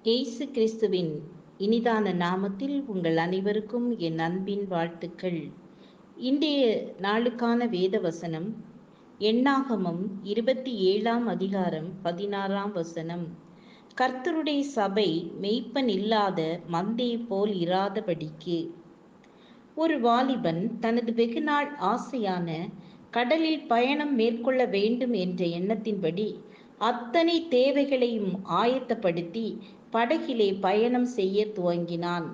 இயேசு கிறிஸ்துவின் இனிதான நாமத்தில் உங்கள் அனைவருக்கும் என் அன்பின் வாழ்த்துக்கள். இன்றைய நாளுக்கான வேத வசனம் எண்ணாகமம் 27ஆம் அதிகாரம் 16ஆம் வசனம். கர்த்தருடைய சபை மெய்ப்பன் இல்லாத மந்தை போல் இராதபடிக்கு. ஒரு வாலிபன் தனது வெகுநாள் ஆசையான கடலில் பயணம் மேற்கொள்ள வேண்டும் என்ற எண்ணத்தின்படி அத்தனை தேவைகளையும் ஆயத்தப்படுத்தி படகிலே பயணம் செய்ய துவங்கினான்.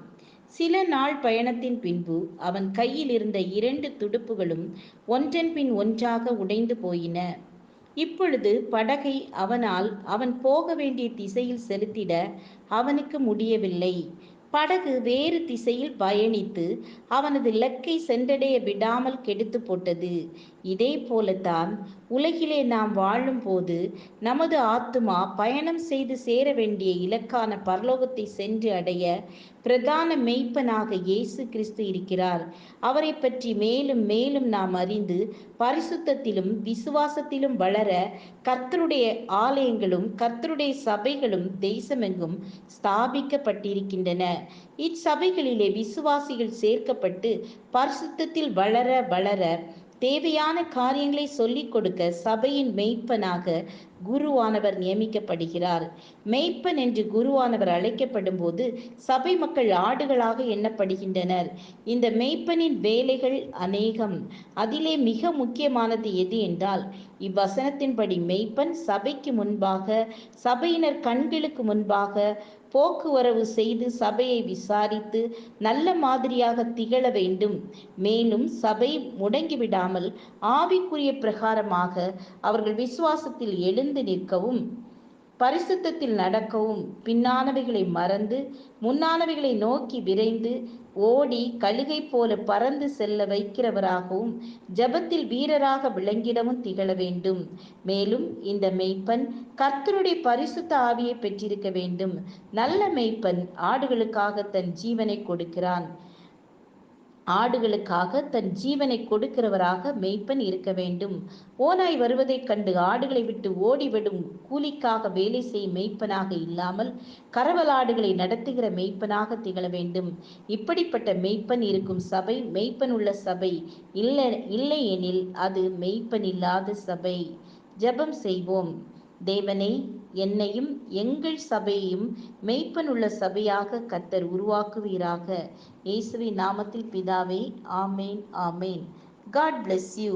சில நாள் பயணத்தின் பின்பு அவன் கையில் இருந்த 2 துடுப்புகளும் ஒன்றன் பின் ஒன்றாக உடைந்து போயின. இப்பொழுது படகை அவன் போக வேண்டிய திசையில் செலுத்திட அவனுக்கு முடியவில்லை. படகு வேறு திசையில் பயணித்து அவனது இலக்கை சென்றடைய விடாமல் கெடுத்து போட்டது. இதே போலத்தான் உலகிலே நாம் வாழும்போது நமது ஆத்துமா பயணம் செய்து சேர வேண்டிய இலக்கான பரலோகத்தை சென்று அடைய பிரதான மெய்ப்பனாக இயேசு கிறிஸ்து இருக்கிறார். அவரை பற்றி மேலும் மேலும் நாம் அறிந்து பரிசுத்தத்திலும் விசுவாசத்திலும் வளர கர்த்தருடைய ஆலயங்களும் கர்த்தருடைய சபைகளும் தேசமெங்கும் ஸ்தாபிக்கப்பட்டிருக்கின்றன. இச்சபைகளிலே விசுவாசிகள் சேர்க்கப்பட்டு பரிசுத்தத்தில் வளர வளர தேவையான காரியங்களை சொல்லிக் கொடுக்க சபையின் மெய்ப்பனாக குருவானவர் நியமிக்கப்படுகிறார். மெய்ப்பன் என்று குருவானவர் அழைக்கப்படும் போது சபை மக்கள் ஆடுகளாக எண்ணப்படுகின்றனர். இந்த மெய்ப்பனின் வேலைகள் அநேகம். அதிலே மிக முக்கியமானது எது என்றால், இவ்வசனத்தின்படி மெய்ப்பன் சபைக்கு முன்பாக, சபையினர் கண்களுக்கு முன்பாக போக்குவரவு செய்து சபையை விசாரித்து நல்ல மாதிரியாக திகழ வேண்டும். மேலும் சபை முடங்கிவிடாமல் ஆவிக்குரிய பிரகாரமாக அவர்கள் விசுவாசத்தில் எழுந்து நிற்கவும் பரிசுத்தத்தில் நடக்கவும் பின்னானவைகளை மறந்து முன்னானவைகளை நோக்கி விரைந்து ஓடி கழுகை போல பறந்து செல்ல வைக்கிறவராகவும் ஜெபத்தில் வீரராக விளங்கிடவும் திகழ வேண்டும். மேலும் இந்த மெய்ப்பன் கர்த்தருடைய பரிசுத்த ஆவியை பெற்றிருக்க வேண்டும். நல்ல மெய்ப்பன் ஆடுகளுக்காக தன் ஜீவனை கொடுக்கிறான். ஆடுகளுக்காக தன் ஜீவனை கொடுக்கிறவராக மெய்ப்பன் இருக்க வேண்டும். ஓநாய் வருவதைக் கண்டு ஆடுகளை விட்டு ஓடிவிடும் கூலிக்காக வேலை செய்யும் மெய்ப்பனாக இல்லாமல் கரவலாடுகளை நடத்துகிற மெய்ப்பனாக திகழ வேண்டும். இப்படிப்பட்ட மெய்ப்பன் இருக்கும் சபை மெய்ப்பன் உள்ள சபை. இல்லையெனில் அது மெய்ப்பன் இல்லாத சபை. ஜெபம் செய்வோம். தேவனே, என்னையும் எங்கள் சபையையும் மெய்ப்பன் உள்ள சபையாக கர்த்தர் உருவாக்குவீராக. இயேசுவின் நாமத்தில் பிதாவே, ஆமேன், ஆமேன். God bless you.